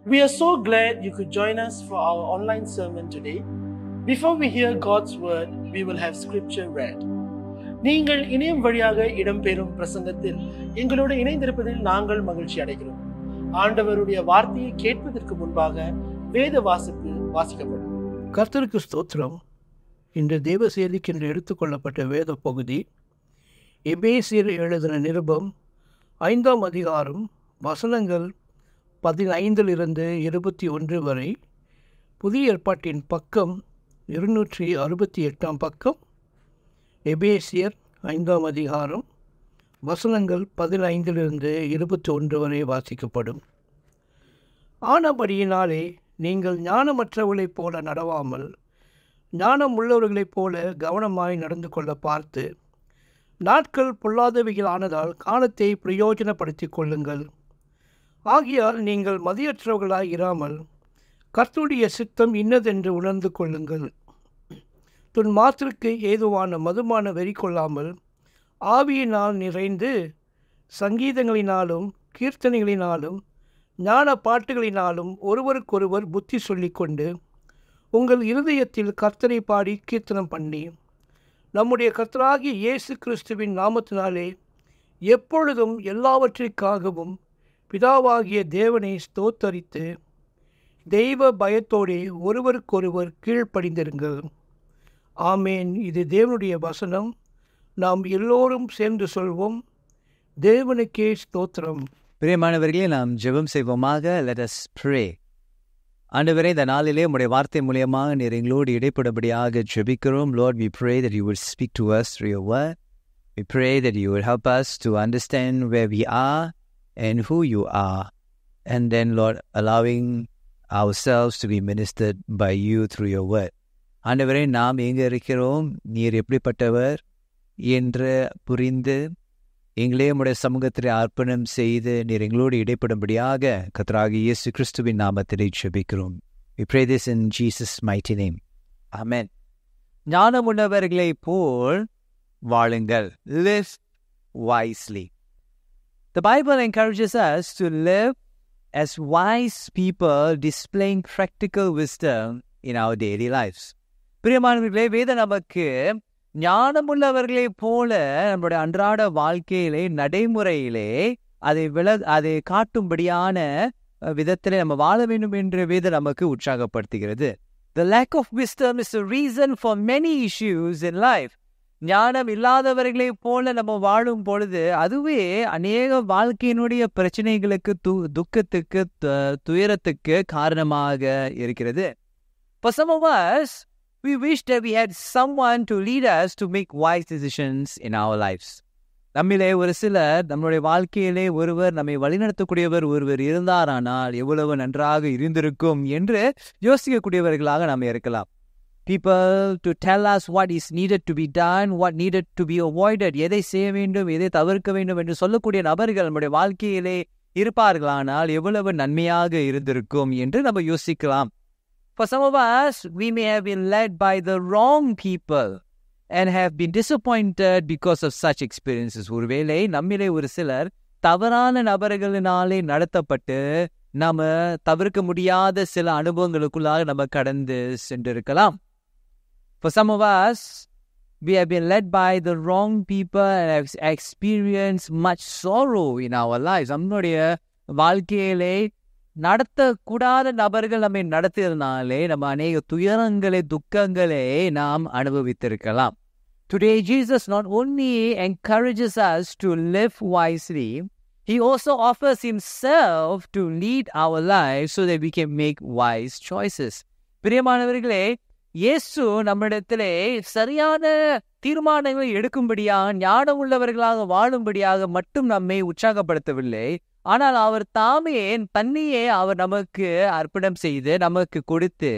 We are so glad you could join us for our online sermon today. Before we hear God's word, we will have scripture read. நீங்கள் இணையம் வழியாக இடம்பெறும் பிரசங்கத்தில் எங்களோடு இணைந்திருப்பதில் நாங்கள் மகிழ்ச்சி அடைகிறோம். ஆண்டவருடைய வார்த்தையை கேட்பதற்கு முன்பாக வேத வாசிப்பு வாசிக்கப்படும். கர்த்தருக்கு ஸ்தோத்திரம். இன்று தேவ செய்திக்கு என்று எடுத்துக்கொள்ளப்பட்ட வேத பகுதி எபேசியர் எழுதின நிருபம் 5ஆம் அதிகாரம் வசனங்கள் 15 21 வரை. புதிய ஏற்பாட்டின் பக்கம் 268 பக்கம். எபேசியர் 5ஆம் அதிகாரம் வசனங்கள் 15 21 வரை வாசிக்கப்படும். ஆனபடியினாலே நீங்கள் ஞானமற்றவர்களைப் போல நடவாமல் ஞானம் உள்ளவர்களைப் போல கவனமாய் நடந்து கொள்ள பார்த்து, நாட்கள் பொல்லாதவைகள் ஆனதால் காலத்தை பிரயோஜனப்படுத்திக் கொள்ளுங்கள். ஆகையால் நீங்கள் மதியற்றவர்களாய் இராமல் கர்த்தருடைய சித்தம் இன்னதென்று உணர்ந்து கொள்ளுங்கள். துன்மாத்திற்கு ஏதுவான மதுமான வெறி கொள்ளாமல் ஆவியினால் நிறைந்து சங்கீதங்களினாலும் கீர்த்தனைகளினாலும் ஞான பாட்டுகளினாலும் ஒருவருக்கொருவர் புத்தி சொல்லிக்கொண்டு உங்கள் இருதயத்தில் கர்த்தரை பாடி கீர்த்தனம் பண்ணி, நம்முடைய கர்த்தராகிய இயேசு கிறிஸ்துவின் நாமத்தினாலே எப்பொழுதும் எல்லாவற்றிற்காகவும் பிதாவாகிய தேவனை ஸ்தோத்தரித்து தெய்வ பயத்தோடே ஒருவருக்கொருவர் கீழ்ப்படிந்திருங்கள். ஆமேன். இது தேவனுடைய வசனம். நாம் எல்லோரும் சேர்ந்து சொல்வோம், தேவனுக்கே ஸ்தோத்திரம். பிரியமானவர்களே, நாம் ஜெபம் செய்வோமாக. Let us pray. ஆண்டவரே, இந்த நாளிலே உம்முடைய வார்த்தை மூலியமாக நீர் எங்களோடு இடைப்படும்படியாக ஜெபிக்கிறோம். Lord, we pray that you will speak to us through your word. We pray that you will help us to understand where we are and who you are, and then, Lord, allowing ourselves to be ministered by you through your word. ஆண்டவரே, நாம் எங்கே இருக்கிறோம், நீர் எப்படிப்பட்டவர் என்று புரிந்து எங்களே உம்முடைய சமூகத்திலே அர்ப்பணம் செய்து நீர் எங்களோடு இடைப்படும்படியாக கர்த்தராகிய இயேசு கிறிஸ்துவின் நாமத்திலே ஜெபிக்கிறோம். We pray this in Jesus' mighty name. Amen. ஞானமுள்ளவர்களைப் போல் வாழுங்கள். Live wisely. The Bible encourages us to live as wise people, displaying practical wisdom in our daily lives. பிரியமானவர்களே, வேதம் நமக்கு ஞானமுள்ளவர்களைப் போல நம்முடைய அன்றாட வாழ்க்கையிலே நடைமுறையிலே அதை காட்டும்படியான விதத்திலே நம்ம வாழ வேண்டும் என்று வேதம் நமக்கு உற்சாகப்படுத்துகிறது. The lack of wisdom is a reason for many issues in life. ஞானம் இல்லாதவர்களைப் போல நம்ம வாழும் பொழுது அதுவே அநேக வாழ்க்கையினுடைய பிரச்சனைகளுக்கு துக்கத்துக்கு துயரத்துக்கு காரணமாக இருக்கிறது. For some of us, we wish that we had someone to lead us to make wise decisions in our lives. நம்மிலே ஒரு சிலர் நம்முடைய வாழ்க்கையிலே ஒருவர் நம்மை வழிநடத்தக்கூடியவர் ஒருவர் இருந்தாரானால் எவ்வளவு நன்றாக இருந்திருக்கும் என்று யோசிக்கக்கூடியவர்களாக நாம் இருக்கலாம். People to tell us what is needed to be done, what needed to be avoided, எதை செய்ய வேண்டும், எதை தவிர்க்க வேண்டும் என்று சொல்லக்கூடிய நபர்கள் நம்முடைய வாழ்க்கையிலே இருப்பார்களானால் எவ்வளவு நன்மையாக இருந்திருக்கும் என்று நம்ம யோசிக்கலாம். For some of us, we may have been led by the wrong people and have been disappointed because of such experiences. ஒருவேளை நம்மிலே ஒரு சிலர் தவறான நபர்களினாலே நடத்தப்பட்டு நாம தவிர்க்க முடியாத சில அனுபவங்களுக்குள்ளாக நம்ம கடந்து சென்றிருக்கலாம். For some of us, we have been led by the wrong people and have experienced much sorrow in our lives. நம்முடைய வாழ்க்கையிலே நடத்தக்கூடாத நபர்கள் நம்மை நடத்தியதுனாலே நம்ம அநேக துயரங்களை துக்கங்களை நாம் அனுபவித்திருக்கலாம். Today, Jesus not only encourages us to live wisely, He also offers Himself to lead our lives so that we can make wise choices. பிரியமானவர்களே, இயேசு நம்மிடத்திலே சரியான தீர்மானங்களை எடுக்கும்படியாக ஞானம் உள்ளவர்களாக வாழும்படியாக மட்டும் நம்மை உற்சாகப்படுத்தவில்லை. ஆனால் அவர் தாமே தன்னையே அவர் நமக்கு அர்ப்பணம் செய்து நமக்கு கொடுத்து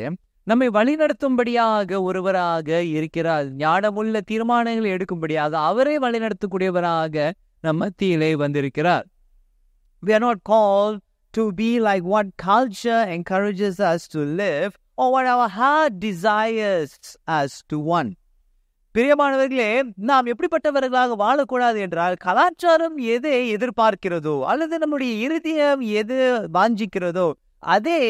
நம்மை வழிநடத்தும்படியாக ஒருவராக இருக்கிறார். ஞானமுள்ள தீர்மானங்களை எடுக்கும்படியாக அவரே வழிநடத்தக்கூடியவராக நம்ம மத்தியிலே வந்திருக்கிறார். We are not called to be like what culture encourages us to live or what our heart desires us to want. பிரியமானவர்களே, நாம் எப்படிப்பட்டவர்களாக வாழக்கூடாது என்றால், கலாச்சாரம் எதை எதிர்பார்க்கிறதோ அல்லது நம்முடைய இருதயம் எது வாஞ்சிக்கிறதோ அதை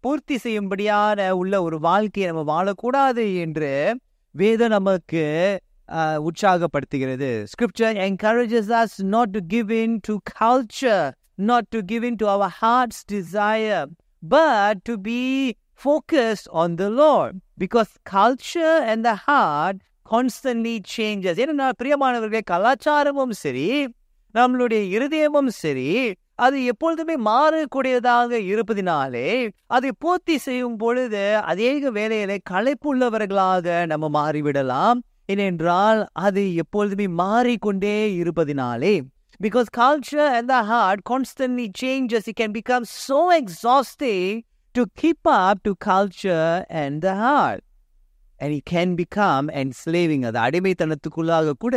பூர்த்தி செய்யும்படியான உள்ள ஒரு வாழ்க்கையை நம்ம வாழக்கூடாது என்று வேதம் நமக்கு உற்சாகப்படுத்துகிறது. Scripture encourages us not to give in to culture, not to give in to our heart's desire, but to be focused on the Lord, because culture and the heart constantly changes. ஏன்னா பிரியமானவர்களே, கலாச்சாரமும் சரி நம்மளுடைய இருதயமும் சரி அது எப்பொழுதுமே மாறக்கூடியதாக இருப்பதினாலே அதை பூர்த்தி செய்யும் பொழுது அதேக வேலையிலே களைப்புள்ளவர்களாக நம்ம மாறிவிடலாம். ஏனென்றால் அது எப்பொழுதுமே மாறிக்கொண்டே இருப்பதினாலே, because culture and the heart constantly changes, it can become so exhausting to keep up to culture and the heart, and it can become enslaving. அது அடிமைத்தனத்துக்குள்ளாக கூட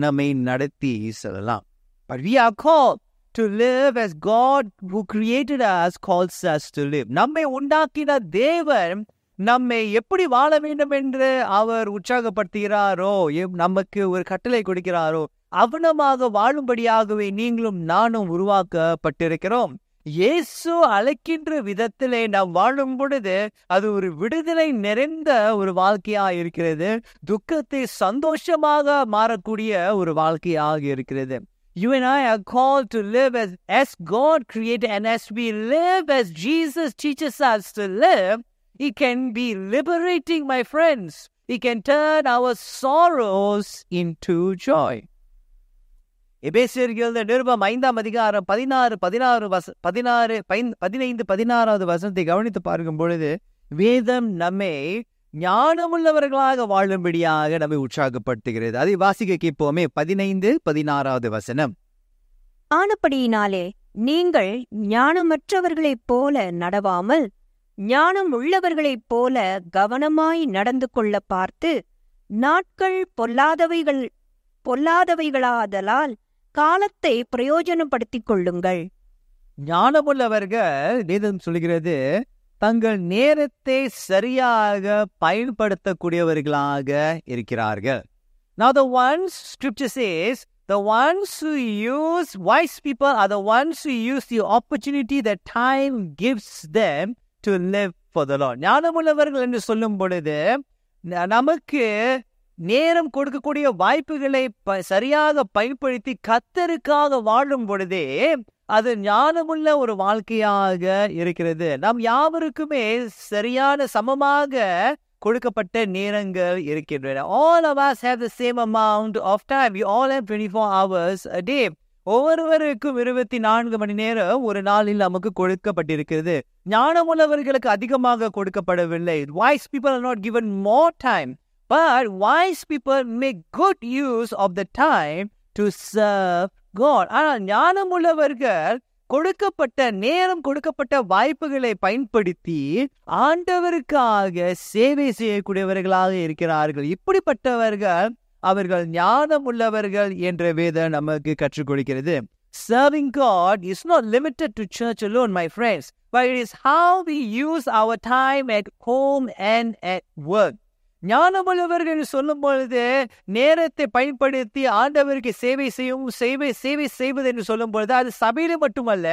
நம்மை நடத்தி செல்லலாம். But we are called to live as God who created us calls us to live. நம்மை உண்டாக்கின தேவன் நம்மை எப்படி வாழ வேண்டும் என்று அவர் உற்சாகப்படுத்துகிறாரோ, நமக்கு ஒரு கட்டளை கொடுக்கிறாரோ அவனமாக வாழும்படியாகவே நீங்களும் நானும் உருவாக்கப்பட்டிருக்கிறோம். இயேசு அழைக்கின்ற விதத்திலே நாம் வாழும் பொழுது அது ஒரு விடுதலை நிறைந்த ஒரு வாழ்க்கையா இருக்கிறது. துக்கத்தை சந்தோஷமாக மாறக்கூடிய ஒரு வாழ்க்கையாக இருக்கிறது. You and I are called to live as God created, and as we live as Jesus teaches us to live, it can be liberating, my friends. It can turn our sorrows into joy. எபேசியர்கள் நிருபம் 5ஆம் அதிகாரம் 15-16 வசனத்தை கவனித்து பார்க்கும் பொழுது வேதம் நம்மை ஞானமுள்ளவர்களாக வாழும்படியாக நம்மை உற்சாகப்படுத்துகிறது. அதை வாசிக்க கேட்போமே. 15-16 வசனம். ஆனபடியினாலே நீங்கள் ஞானமற்றவர்களைப் போல நடவாமல் ஞானம் உள்ளவர்களைப் போல கவனமாய் நடந்து கொள்ள பார்த்து, நாட்கள் பொல்லாதவைகளாதலால் காலத்தை பிரயோஜனப்படுத்திக் கொள்ளுங்கள். ஞானமுள்ளவர்கள் வேதம் சொல்கிறது தங்கள் நேரத்தை சரியாக பயன்படுத்தக்கூடியவர்களாக இருக்கிறார்கள். Now the ones, Scripture says, the ones who use, wise people are the ones who use the opportunity that time gives them to live for the Lord. ஞானமுள்ளவர்கள் என்று சொல்லும் பொழுது நமக்கு நேரம் கொடுக்கக்கூடிய வாய்ப்புகளை சரியாக பயன்படுத்தி கர்த்தருக்காக வாழும் பொழுதே அது ஞானமுள்ள ஒரு வாழ்க்கையாக இருக்கிறது. நாம் யாவருக்குமே சரியான சமமாக கொடுக்கப்பட்ட நேரங்கள் இருக்கின்றன. All of us have the same amount of time. We all have 24 hours a day. ஒவ்வொருவருக்கும் 24 மணி நேரம் ஒரு நாளில் நமக்கு கொடுக்கப்பட்டிருக்கிறது. ஞானமுள்ளவர்களுக்கு அதிகமாக கொடுக்கப்படவில்லை. Wise people are not given more time, but wise people make good use of the time to serve God. ஆனால் ஞானமுள்ளவர்கள் கொடுக்கப்பட்ட நேரம், கொடுக்கப்பட்ட வாய்ப்புகளை பயன்படுத்தி ஆண்டவருக்காக சேவை செய்யக்கூடியவர்களாக இருக்கிறார்கள். இப்படிப்பட்டவர்கள் அவர்கள் ஞானமுள்ளவர்கள் என்ற வேதம் நமக்கு கற்றுக் கொடுக்கிறது. Serving God is not limited to church alone, my friends, but it is how we use our time at home and at work. ஞானமுள்ளவர்கள் சொல்லும் பொழுது நேரத்தை பயன்படுத்தி ஆண்டவருக்கு சேவை செய்வது என்று சொல்லும் பொழுது அது சபையில மட்டுமல்ல,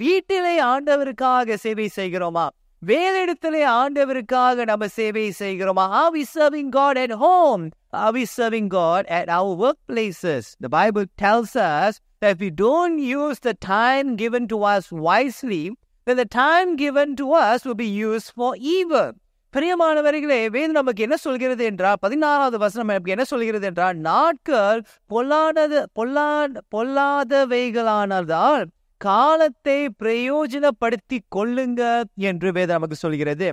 வீட்டிலே ஆண்டவருக்காக சேவை செய்கிறோமா, வேலையிடத்திலே ஆண்டவருக்காக நம்ம சேவை செய்கிறோமா? Are we serving God at home? Are we serving God at our workplaces? The Bible tells us that if we don't use the time given to us wisely, then the time given to us will be used for evil. பிரியமானவர்களே, வேதம் நமக்கு என்ன சொல்கிறது என்றால் 16வது வசனம் நமக்கு என்ன சொல்கிறது என்றால், நாட்கள் பொல்லாதவைகளானதால் காலத்தை பிரயோஜனப்படுத்தி கொள்ளுங்க என்று வேதம் நமக்கு சொல்கிறது.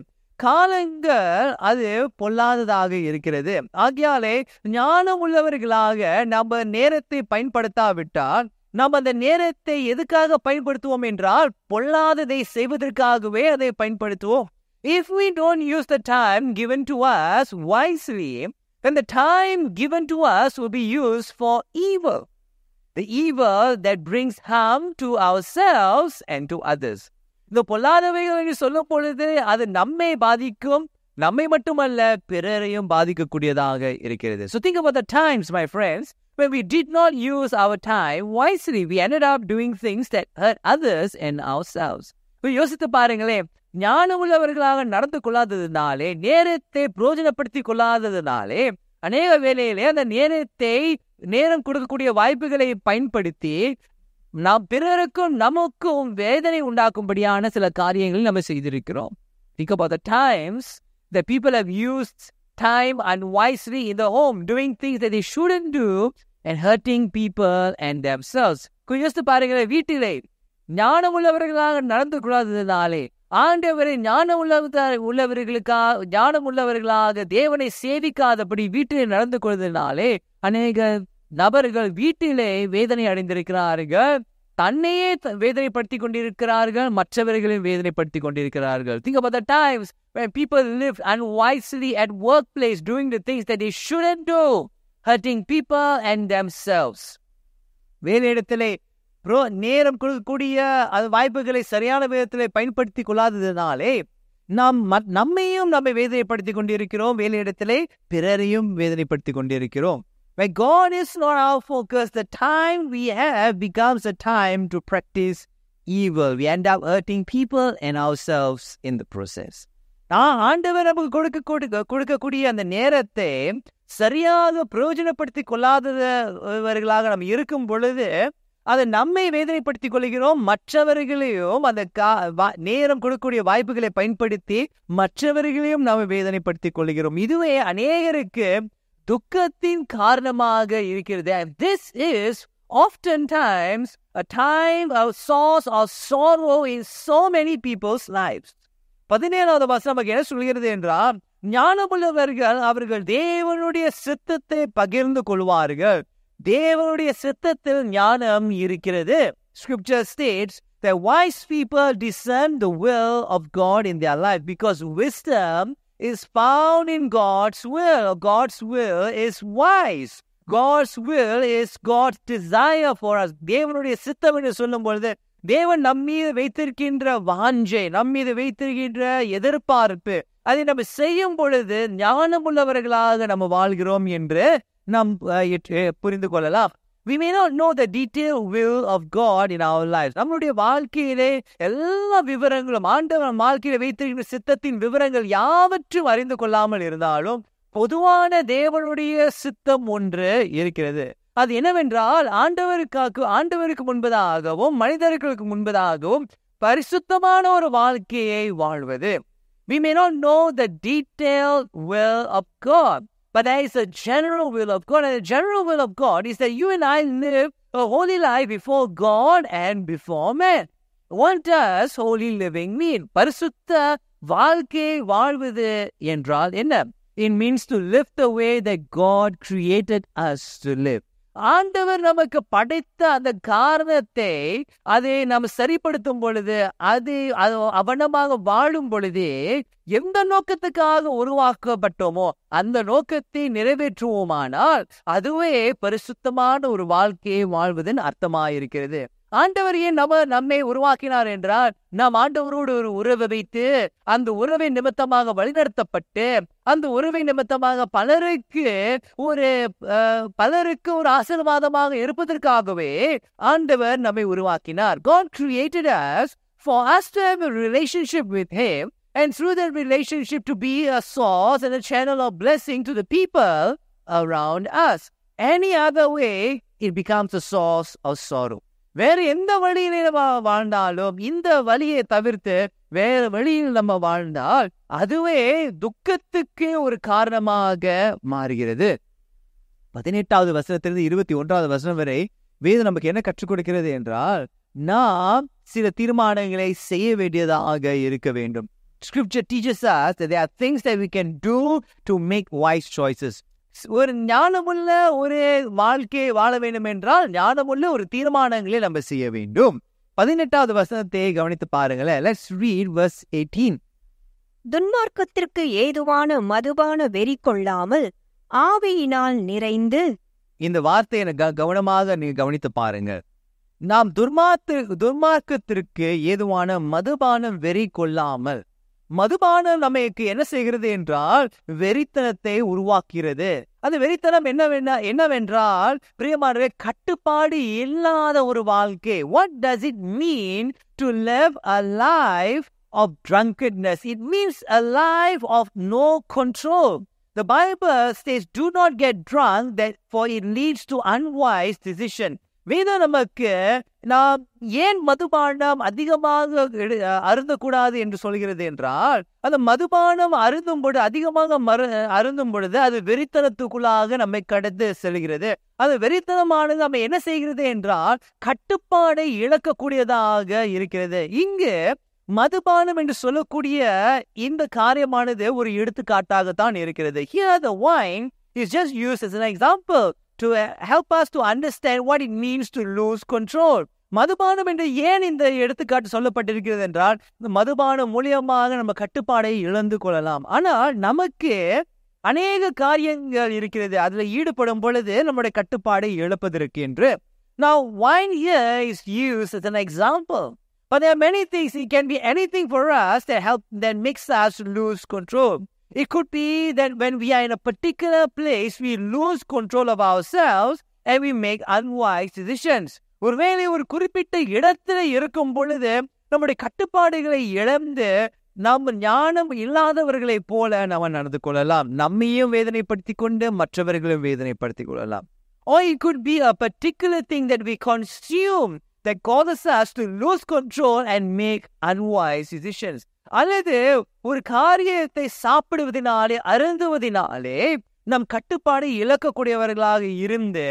காலங்கள் அது பொல்லாததாக இருக்கிறது. ஆகையாலே ஞானம் உள்ளவர்களாக நம்ம நேரத்தை பயன்படுத்தாவிட்டால் நாம் அந்த நேரத்தை எதுக்காக பயன்படுத்துவோம் என்றால் பொல்லாததை செய்வதற்காகவே அதை பயன்படுத்துவோம். If we don't use the time given to us wisely, then the time given to us will be used for evil. The evil that brings harm to ourselves and to others. இந்த பொல்லாதவைகள் என்று சொல்லும் பொழுது அது நம்மை பாதிக்கும், நம்மை மட்டுமல்ல பிறரையும் பாதிக்கக்கூடியதாக இருக்கிறது. So think about the times, my friends, when we did not use our time wisely. We ended up doing things that hurt others and ourselves. யோசித்து பாருங்களேன், ஞானம் உள்ளவர்களாக நடந்து கொள்ளாததுனாலே, நேரத்தை பிரயோஜனப்படுத்திக் கொள்ளாததுனாலே, அநேக வேளையிலே அந்த நேரம் கொடுக்கக்கூடிய வாய்ப்புகளை பயன்படுத்தி நாம் பிறருக்கும் நமக்கும் வேதனை உண்டாக்கும்படியான சில காரியங்களை நம்ம செய்திருக்கிறோம். Think about the times that people have used time unwisely in the home, doing things that they shouldn't do and hurting people and themselves. யோசித்து பாருங்களேன், வீட்டிலே ஞானம் உள்ளவர்களாக நடந்து கொள்ளாததுனாலே, ஆண்டவரை ஞானம் உள்ளவர்களாக தேவனை சேவிக்காதபடி வீட்டிலே நடந்து கொள்வதனாலே அநேக நபர்கள் வீட்டிலே வேதனை அடைந்திருக்கிறார்கள், தன்னையே வேதனைப்படுத்திக் கொண்டிருக்கிறார்கள், மற்றவர்களையும் வேதனைப்படுத்திக் கொண்டிருக்கிறார்கள். Think about the times when people live unwisely at workplace, doing the things that they shouldn't do, hurting people and themselves. வேலையிடத்திலே நேரம் கொடுக்கக்கூடிய வாய்ப்புகளை சரியான விதத்திலே பயன்படுத்திக் கொள்ளாததுனாலே நம்மை வேதனைப்படுத்திக் கொண்டிருக்கிறோம், வேலையிடத்திலே பிறரையும் வேதனைப்படுத்திக் கொண்டிருக்கிறோம். When God is not our focus, the time we have becomes a time to practice evil. We end up hurting people and ourselves in the process. ஆண்டவர் நமக்கு கொடுக்கக்கூடிய அந்த நேரத்தை சரியாக பிரயோஜனப்படுத்திக் கொள்ளாதவர்களாக நாம் இருக்கும் பொழுது அதை நம்மை வேதனைப்படுத்திக் கொள்கிறோம், மற்றவர்களையும் அந்த நேரம் கொடுக்கக்கூடிய வாய்ப்புகளை பயன்படுத்தி மற்றவர்களையும் நாம் வேதனைப்படுத்திக் கொள்கிறோம். இதுவே அநேகருக்கு துக்கத்தின் காரணமாக இருக்கிறது. This is oftentimes a time of source of sorrow in so many people's lives. 17வது வசனம் நமக்கு என்ன சொல்கிறது என்றால், ஞானமுள்ளவர்கள் அவர்கள் தேவனுடைய சித்தத்தை பகிர்ந்து கொள்வார்கள். தேவனுடைய சித்தத்தில் ஞானம் இருக்கிறது. Scripture states that wise people discern the will of God in their life because wisdom is found in God's will. God's will is wise. God's will is God's desire for us. தேவனுடைய சித்தம் என்று சொல்லும் பொழுது தேவன் நம்மீது வைத்திருக்கின்ற வாஞ்சை, நம்மீது வைத்திருக்கின்ற எதிர்பார்ப்பு, அதை நம்ம செய்யும் பொழுது ஞானமுள்ளவர்களாக நம்ம வாழ்கிறோம் என்று நாம் புரிந்து கொள்ளலாம். We may not know the detailed will of God in our lives. நம்முடைய வாழ்க்கையிலே எல்லா விவரங்களும், ஆண்டவர் வாழ்க்கையில வைத்திருக்கின்ற சித்தத்தின் விவரங்கள் யாவற்றும் அறிந்து கொள்ளாமல் இருந்தாலும் பொதுவான தேவனுடைய சித்தம் ஒன்று இருக்கிறது. அது என்னவென்றால், ஆண்டவருக்கு முன்பதாகவும் மனிதர்களுக்கு முன்பதாகவும் பரிசுத்தமான ஒரு வாழ்க்கையை வாழ்வது. We may not know the detailed will of God, but there is a general will of God, and the general will of God is that you and I live a holy life before God and before man. What does holy living mean? பரிசுத்த வாழ்க்கையை வாழ்வது என்றால் என்ன? It means to live the way that God created us to live. ஆண்டவர் நமக்கு படைத்த அந்த காரணத்தை அதை நாம் சரிப்படுத்தும் பொழுது, அது அவனமாக வாழும் பொழுது எந்த நோக்கத்துக்காக உருவாக்கப்பட்டோமோ அந்த நோக்கத்தை நிறைவேற்றுவோமானால் அதுவே பரிசுத்தமான ஒரு வாழ்க்கையை வாழ்வதன் அர்த்தமாயிருக்கிறது. ஆண்டவர் ஏன் நம்மை உருவாக்கினார் என்றால், நாம் ஆண்டவரோடு ஒரு உறவை வைத்து அந்த உறவை நிமித்தமாக வழிநடத்தப்பட்டு அந்த உறவை நிமித்தமாக பலருக்கு ஒரு ஆசீர்வாதமாக இருப்பதற்காகவே ஆண்டவர் நம்மை உருவாக்கினார். God created us for us to have a relationship with Him, and through that relationship to be a source and a channel of blessing to the people around us. Any other way, it becomes a source of sorrow. வேறு எந்த வழியிலே நம்ம வாழ்ந்தாலும், இந்த வழியை தவிர்த்து வேறு வழியில் நம்ம வாழ்ந்தால் அதுவே துக்கத்துக்கு ஒரு காரணமாக மாறுகிறது. 18வது வசனத்திலிருந்து 21வது வசனம் வரை வேதம் நமக்கு என்ன கற்றுக் கொடுக்கிறது என்றால், நாம் சில தீர்மானங்களை செய்ய வேண்டியதாக இருக்க வேண்டும். Scripture teaches us that there are things that we can do to make wise choices. ஒரு ஞானமுள்ள ஒரு வாழ்க்கையை வாழ வேண்டும் என்றால் ஞானமுள்ள ஒரு தீர்மானங்களை நம்ம செய்ய வேண்டும். 18வது வசனத்தை கவனித்து பாருங்களேன். Let's read verse 18. துன்மார்க்கத்திற்கு ஏதுவான மதுபான வெறி கொள்ளாமல் ஆவியினால் நிறைந்து. இந்த வார்த்தையை கவனமாக நீங்க கவனித்து பாருங்க. நாம் துன்மார்க்கத்திற்கு ஏதுவான மதுபானம் வெறி கொள்ளாமல். மதுபானம் நமக்கு என்ன செய்கிறது என்றால் வெறித்தனத்தை உருவாக்குகிறது. அந்த வெறித்தனம் என்னவென்றால் பிரியமானவர்களே, கட்டுப்பாடு இல்லாத ஒரு வாழ்க்கை. What does it mean to live a life of drunkenness? It means a life of no control. The Bible says, do not get drunk, for it leads to unwise decision. வேதம் நமக்கு நாம் ஏன் மதுபானம் அதிகமாக அருந்தக்கூடாது என்று சொல்கிறது என்றால், அந்த மதுபானம் அதிகமாக அருந்தும் பொழுது அது வெறித்தனத்துக்குள்ளாக நம்மை கடந்து செல்கிறது. அது வெறித்தனமானது நம்ம என்ன செய்கிறது என்றால் கட்டுப்பாடை இழக்கக்கூடியதாக இருக்கிறது. இங்கு மதுபானம் என்று சொல்லக்கூடிய இந்த காரியமானது ஒரு எடுத்துக்காட்டாகத்தான் இருக்கிறது. Here the wine is just used as an example to help us to understand what it means to lose control. மதுபானம் என்று ஏன் இந்த எடுத்துக்காட்டு சொல்லப்பட்டிருக்கிறது என்றால், இந்த மதுபானம் மூலியமாக நம்ம கட்டுப்பாடை இழந்து கொள்ளலாம். ஆனால் நமக்கு அநேக காரியங்கள் இருக்கிறது, அதுல ஈடுபடும் பொழுது நம்முடைய கட்டுப்பாடை இழப்பதற்கு என்று. Now wine here is used as an example, but there are many things. It can be anything for us that makes us lose control. It could be that when we are in a particular place, we lose control of ourselves and we make unwise decisions. ஒருவேளை ஒரு குறிப்பிட்ட இடத்துல இருக்கும் பொழுது நம்முடைய கட்டுப்பாடுகளை இழந்து நாம் ஞானம் இல்லாதவர்களை போல நாம் நடந்து கொள்ளலாம். நம்மையும் வேதனைப்படுத்திக் கொண்டு மற்றவர்களையும் வேதனைப்படுத்திக் கொள்ளலாம். Or it could be a particular thing that we consume that causes us to lose control and make unwise decisions. அல்லது ஒரு காரியத்தை சாப்பிடுவதனாலே அருந்துவதனாலே நம் கட்டுப்பாடு இழக்கக்கூடியவர்களாக இருந்து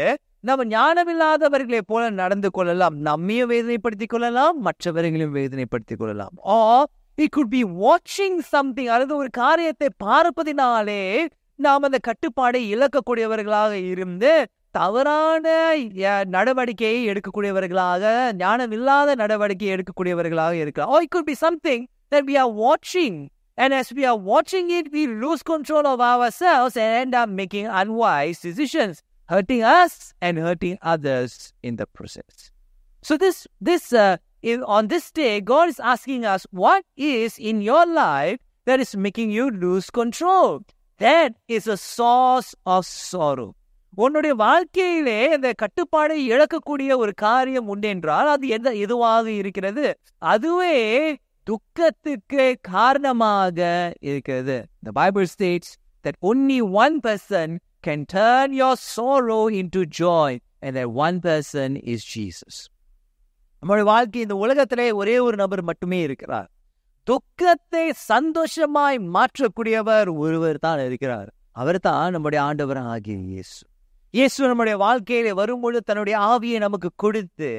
நம்ம ஞானமில்லாதவர்களை போல நடந்து கொள்ளலாம். நம்மையும் வேதனைப்படுத்திக் கொள்ளலாம், மற்றவர்களையும் வேதனைப்படுத்திக் கொள்ளலாம். Or it could be watching something, அல்லது ஒரு காரியத்தை பார்ப்பதினாலே நாம் அந்த கட்டுப்பாடை இழக்கக்கூடியவர்களாக இருந்து தவறான நடவடிக்கையை எடுக்கக்கூடியவர்களாக, ஞானம் இல்லாத நடவடிக்கையை எடுக்கக்கூடியவர்களாக இருக்கலாம். Or it could be something that we are watching, and as we are watching it, we lose control of ourselves and end up making unwise decisions, hurting us and hurting others in the process. So on this day, God is asking us, what is in your life that is making you lose control? That is a source of sorrow. உன்னுடைய வாழ்க்கையிலே இந்த கட்டுப்பாடை இழக்கக்கூடிய ஒரு காரியம் உண்டு என்றால் அது எதுவாக இருக்கிறது? அதுவே துக்கத்துக்கு காரணமாக இருக்கிறது. The Bible states that only one person can turn your sorrow into joy, and that one person is Jesus. நம்முடைய வாழ்க்கை இந்த உலகத்திலே ஒரே ஒரு நபர் மட்டுமே இருக்கிறார். துக்கத்தை சந்தோஷமாய் மாற்றக்கூடியவர் ஒருவர் தான் இருக்கிறார். அவர் தான் நம்முடைய ஆண்டவர் ஆகிய இயேசு. இயேசு நம்முடைய வாழ்க்கையிலே வரும்பொழுது தன்னுடைய ஆவியை நமக்கு கொடுத்து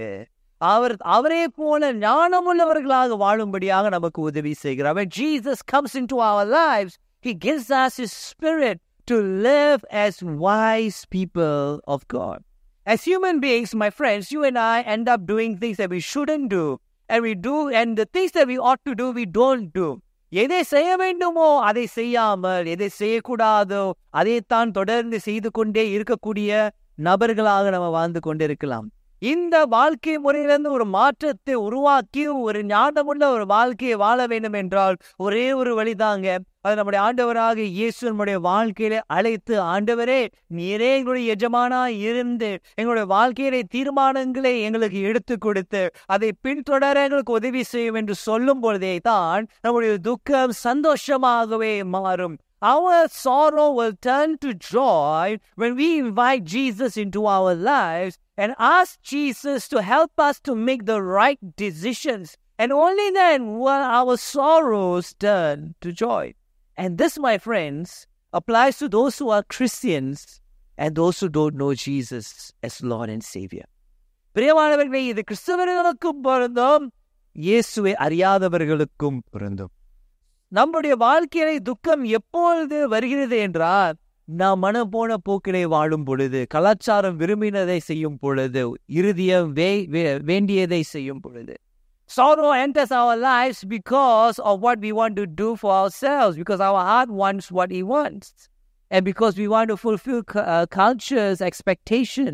அவரே போல ஞானமுள்ளவர்களாக வாழும்படியாக நமக்கு உதவி செய்கிறார். When Jesus comes into our lives, He gives us His Spirit to live as wise people of God. As human beings, my friends, you and I end up doing things that we shouldn't do, and the things that we ought to do, we don't do. எதை செய்ய வேண்டுமோ அதை செய்யாமல், எதை செய்யக்கூடாதோ அதைத்தான் தொடர்ந்து செய்து கொண்டே இருக்கக்கூடிய நபர்களாக நம்ம வாழ்ந்து கொண்டிருக்கலாம். இந்த வாழ்க்கை முறையிலிருந்து ஒரு மாற்றத்தை உருவாக்கி ஒரு ஞானமுள்ள ஒரு வாழ்க்கையை வாழ வேண்டும் என்றால் ஒரே ஒரு வழிதாங்க. அது நம்முடைய ஆண்டவராக இயேசு நம்முடைய வாழ்க்கையில அழைத்து, ஆண்டவரே நீரே எங்களுடைய எஜமானா இருந்து எங்களுடைய வாழ்க்கையிலே தீர்மானங்களை எங்களுக்கு எடுத்து கொடுத்து அதை பின்தொடர எங்களுக்கு உதவி செய்யும் என்று சொல்லும் பொழுதே தான் நம்முடைய துக்கம் சந்தோஷமாகவே மாறும். Our sorrow will turn to joy when we invite Jesus into our lives and ask Jesus to help us to make the right decisions. And only then will our sorrows turn to joy. And this, my friends, applies to those who are Christians and those who don't know Jesus as Lord and Savior. பிரியமானவர்களே, இது கிறிஸ்தவர்களுக்கும் பொருந்தும், இயேசுவை அறியாதவர்களுக்கும் பொருந்தும். நம்முடைய வாழ்க்கையிலே துக்கம் எப்பொழுது வருகிறது என்றால், நாம் மனம் போன போக்கிலே வாழும் பொழுது, கலாச்சாரம் விரும்பினதை செய்யும் பொழுது, இருதயம் வேண்டியதை செய்யும் பொழுது. Sorrow enters our lives because of what we want to do for ourselves, because our heart wants what it wants, and because we want to fulfill culture's expectation,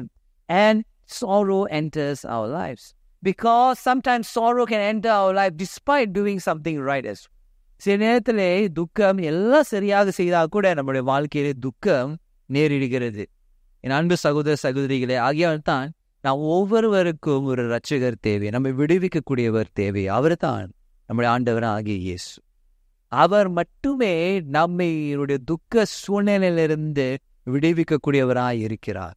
and sorrow enters our lives. Because sometimes sorrow can enter our life despite doing something right as well. சில நேரத்தில் துக்கம் எல்லாம் சரியாக செய்தால் கூட நம்முடைய வாழ்க்கையிலே துக்கம் நேரிடுகிறது. என் அன்பு சகோதர சகோதரிகளே, ஆகியால் தான் நாம் ஒவ்வொருவருக்கும் ஒரு இரட்சகர் தேவை, நம்மை விடுவிக்கக்கூடியவர் தேவை. அவர் தான் நம்முடைய ஆண்டவர் ஆகிய இயேசு. அவர் மட்டுமே நம்முடைய துக்க சூழ்நிலையிலிருந்து விடுவிக்கக்கூடியவராய் இருக்கிறார்.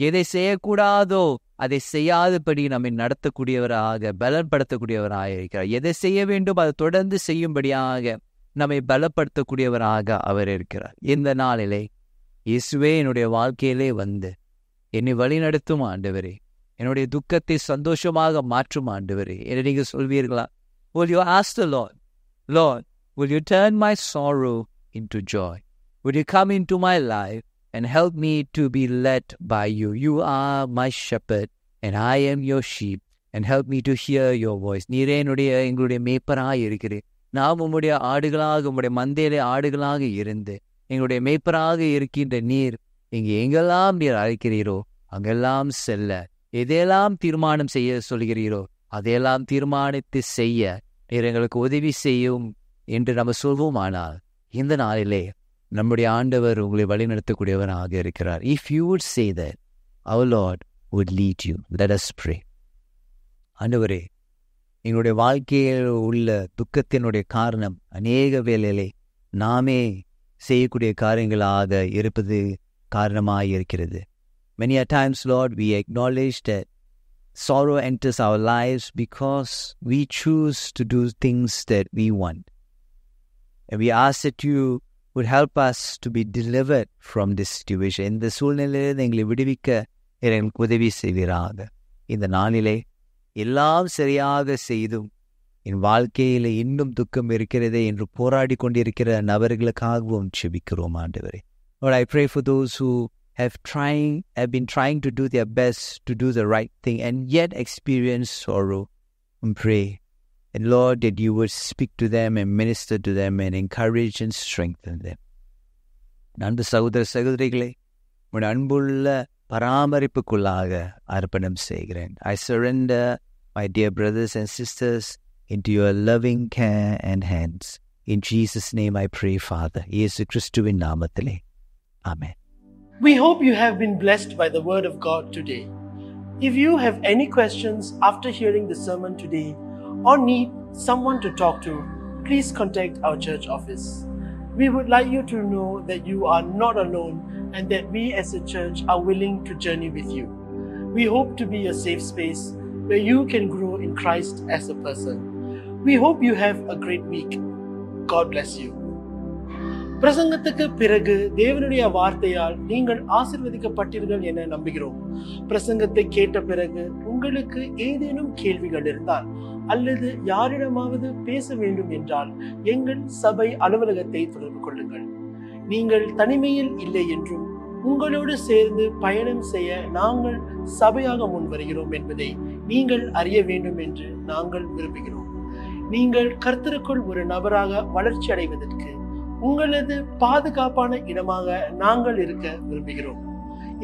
எதை செய்யக்கூடாதோ அதை செய்யாதபடி நம்மை நடத்தக்கூடியவராக, பலப்படுத்தக்கூடியவராக இருக்கிறார். எதை செய்ய வேண்டும் அதை தொடர்ந்து செய்யும்படியாக நம்மை பலப்படுத்தக்கூடியவராக அவர் இருக்கிறார். இந்த நாளிலே இயேசுவே என்னுடைய வாழ்க்கையிலே வந்து என்னை வழிநடத்தும் ஆண்டவரே, என்னுடைய துக்கத்தை சந்தோஷமாக மாற்றும் ஆண்டவரே என்று நீங்கள் சொல்வீர்களா? Will you ask the Lord, Lord, will you turn my sorrow into joy? Will you come into my life and help me to be led by you? You are my shepherd and I am your sheep, and help me to hear your voice. நீரே எங்களுடைய மேய்ப்பராய் இருக்கிறேன். நாம் உம்முடைய ஆடுகளாக, உம்முடைய மந்தையிலே ஆடுகளாக இருந்து எங்களுடைய மேய்ப்பராக இருக்கின்ற நீர் இங்கே எங்கெல்லாம் நீர் அழைக்கிறீரோ அங்கெல்லாம் செல்ல, எதையெல்லாம் தீர்மானம் செய்ய சொல்கிறீரோ அதையெல்லாம் தீர்மானித்து செய்ய நீர் எங்களுக்கு உதவி செய்யும் என்று நம்ம சொல்வோமானால், இந்த நாளிலே நம்முடைய ஆண்டவர் உங்களை வழிநடத்தக்கூடியவராக இருக்கிறார். If you would say that, our Lord would lead you. Let us pray. ஆண்டவரே, எங்களுடைய வாழ்க்கையில் உள்ள துக்கத்தினுடைய காரணம் அநேக வேளையிலே நாமே செய்யக்கூடிய காரியங்களாக இருப்பது காரணமாக இருக்கிறது. Many a times, Lord, we acknowledge that sorrow enters our lives because we choose to do things that we want. And we ask that you would help us to be delivered from this situation. இந்த சூழ்நிலையில் எங்களை விடுவிக்க எங்களுக்கு உதவி செய்வீராக. இந்த நாளிலே எல்லாம் சரியாக செய்தும் என் வாழ்க்கையில் இன்னும் துக்கம் இருக்கிறதே என்று போராடி கொண்டிருக்கிற நபர்களுக்காகவும் செபிக்கிறோம் ஆண்டவரே. Lord, I pray for those who have been trying to do their best to do the right thing and yet experience sorrow. And pray, and Lord, that you would speak to them and minister to them and encourage and strengthen them. அன்பு சகோதர சகோதரிகளே, உடைய அன்புள்ள பராமரிப்புக்குள்ளாக அர்ப்பணம் செய்கிறேன். I surrender my dear brothers and sisters into your loving care and hands. In Jesus' name I pray, Father. இயேசு கிறிஸ்துவின் நாமத்திலே. Amen. We hope you have been blessed by the word of God today. If you have any questions after hearing the sermon today or need someone to talk to, please contact our church office. We would like you to know that you are not alone and that we as a church are willing to journey with you. We hope to be a safe space where you can grow in Christ as a person. We hope you have a great week. God bless you. பிரசங்கத்துக்கு பிறகு தேவனுடைய வார்த்தையால் நீங்கள் ஆசீர்வதிக்கப்பட்டீர்கள் என நம்புகிறோம். பிரசங்கத்தை கேட்ட பிறகு உங்களுக்கு ஏதேனும் கேள்விகள் இருந்தால் அல்லது யாரிடமாவது பேச வேண்டும் என்றால் எங்கள் சபை அலுவலகத்தை தொடர்பு கொள்ளுங்கள். நீங்கள் தனிமையில் இல்லை என்றும் உங்களோடு சேர்ந்து பயணம் செய்ய நாங்கள் சபையாக முன்வருகிறோம் என்பதை நீங்கள் அறிய வேண்டும் என்று நாங்கள் விரும்புகிறோம். நீங்கள் கர்த்தருக்குள் ஒரு நபராக வளர்ச்சி அடைவதற்கு உங்களது பாதுகாப்பான இடமாக நாங்கள் இருக்க விரும்புகிறோம்.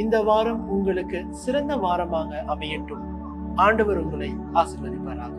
இந்த வாரம் உங்களுக்கு சிறந்த வாரமாக அமையட்டும். ஆண்டவர் உங்களை ஆசீர்வதிப்பாராக.